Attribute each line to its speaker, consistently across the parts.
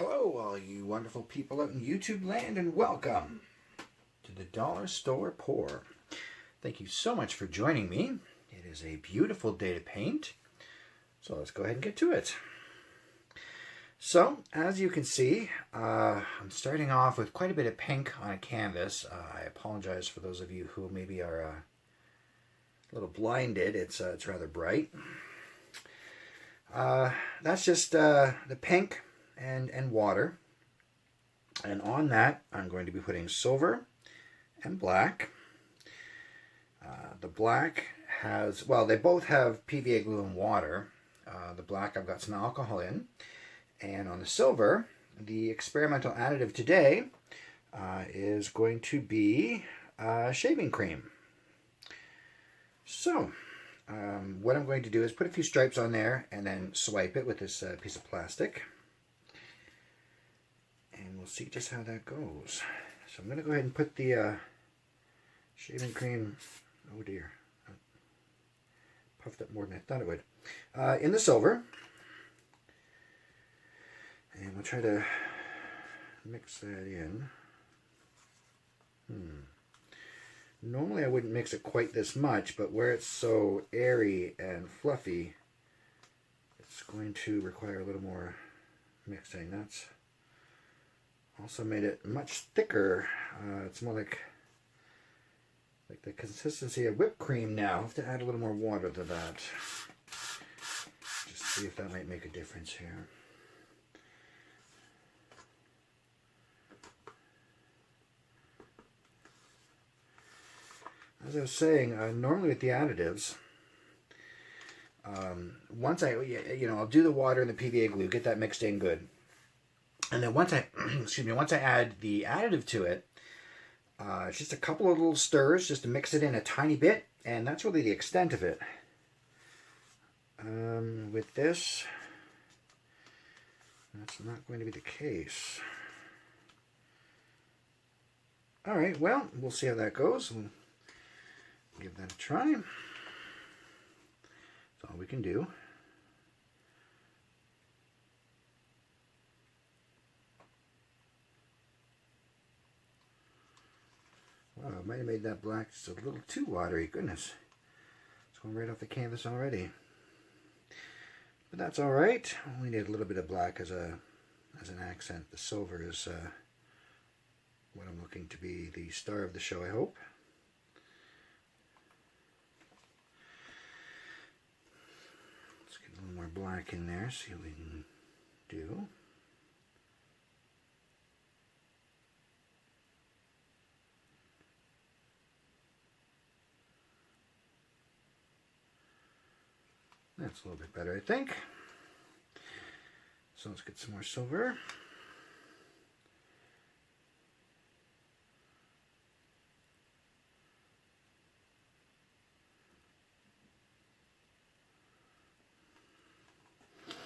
Speaker 1: Hello, all you wonderful people out in YouTube land, and welcome to the Dollar Store Pour. Thank you so much for joining me. It is a beautiful day to paint, so let's go ahead and get to it. So, as you can see, I'm starting off with quite a bit of pink on a canvas. I apologize for those of you who maybe are a little blinded. It's rather bright. That's just the pink and water, and on that I'm going to be putting silver and black. The black has, well, they both have PVA glue and water. The black I've got some alcohol in, and on the silver, the experimental additive today is going to be shaving cream. So what I'm going to do is put a few stripes on there and then swipe it with this piece of plastic. And we'll see just how that goes. So I'm going to go ahead and put the shaving cream, oh dear, puffed up more than I thought it would, in the silver. And we'll try to mix that in. Normally I wouldn't mix it quite this much, but where it's so airy and fluffy, it's going to require a little more mixing. That's also made it much thicker. It's more like the consistency of whipped cream now. I have to add a little more water to that. Just see if that might make a difference here. As I was saying, normally with the additives, once I'll do the water and the PVA glue, get that mixed in good. And then once I, once I add the additive to it, just a couple of little stirs just to mix it in a tiny bit, and that's really the extent of it. With this, that's not going to be the case. All right, well, we'll see how that goes. We'll give that a try. That's all we can do. Wow, I might have made that black just a little too watery. Goodness. It's going right off the canvas already. But that's all right. Only need a little bit of black as an accent. The silver is what I'm looking to be the star of the show, I hope. Let's get a little more black in there, see what we can do. That's a little bit better, I think. So let's get some more silver. Let's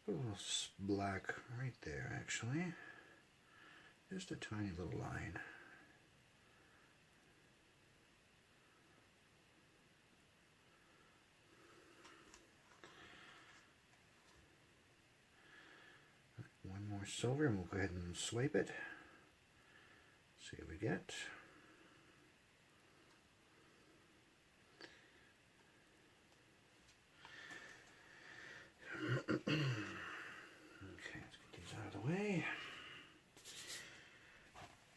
Speaker 1: put a little black right there, actually. Just a tiny little line. One more silver and we'll go ahead and swipe it. See what we get. Okay, let's get these out of the way.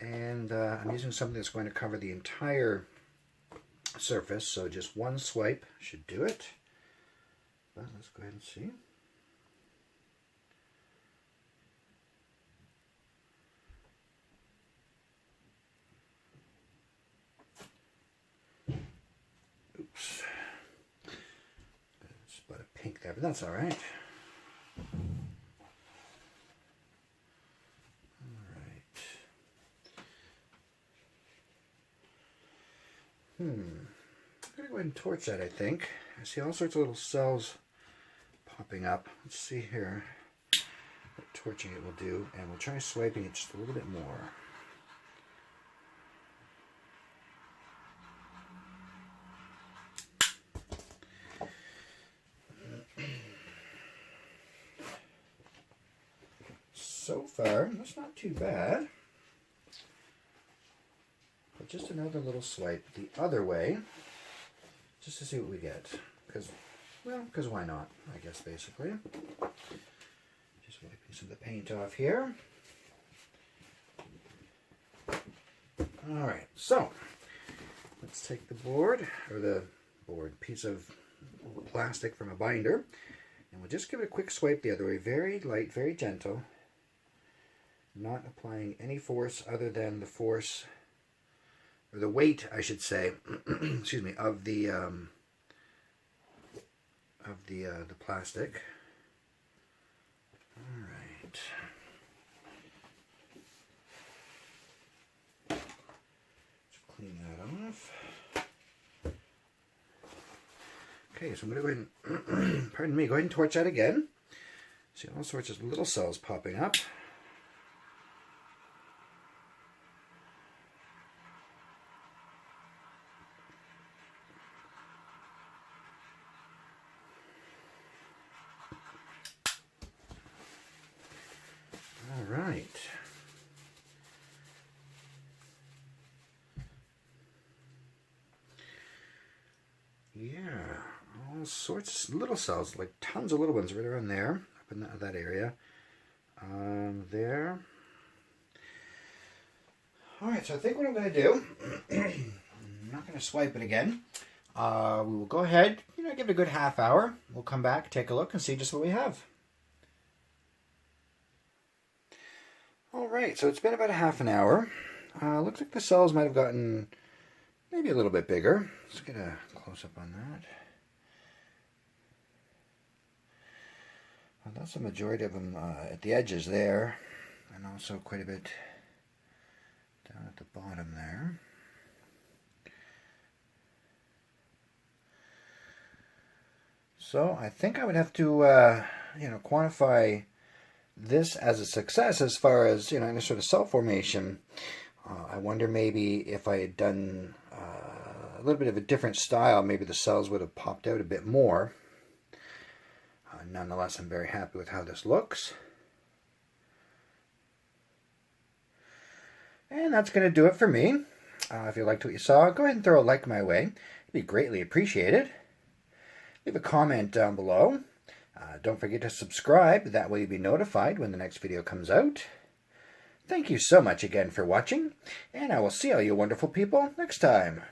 Speaker 1: And I'm using something that's going to cover the entire surface, so just one swipe should do it. But let's go ahead and see. Oops. It's about a pink there, but that's all right. I'm going to go ahead and torch that, I think. I see all sorts of little cells popping up. Let's see here what torching it will do, and we'll try swiping it just a little bit more. so far, that's not too bad. But just another little swipe the other way, just to see what we get. Because why not, I guess, basically. Just wiping some of the paint off here. Alright, so let's take the board, or the piece of plastic from a binder, and we'll just give it a quick swipe the other way. Very light, very gentle. Not applying any force other than the force, or the weight, I should say, excuse me, of the plastic. All right. Just clean that off. Okay, so I'm going to go ahead and, pardon me, go ahead and torch that again. See all sorts of little cells popping up. All right. Yeah, all sorts of little cells, like tons of little ones right around there, up in that area. There. All right, so I think what I'm going to do, I'm not going to swipe it again. We will go ahead, give it a good half hour. We'll come back, take a look, and see just what we have. All right, so it's been about a half an hour. Looks like the cells might have gotten maybe a little bit bigger. Let's get a close-up on that. Well, that's the majority of them at the edges there, and also quite a bit down at the bottom there. So I think I would have to, quantify this as a success as far as, any sort of cell formation. I wonder maybe if I had done a little bit of a different style, maybe the cells would have popped out a bit more. Nonetheless, I'm very happy with how this looks. And that's going to do it for me. If you liked what you saw, go ahead and throw a like my way. It'd be greatly appreciated. Leave a comment down below. Don't forget to subscribe. That way you'll be notified when the next video comes out. Thank you so much again for watching, and I will see all you wonderful people next time.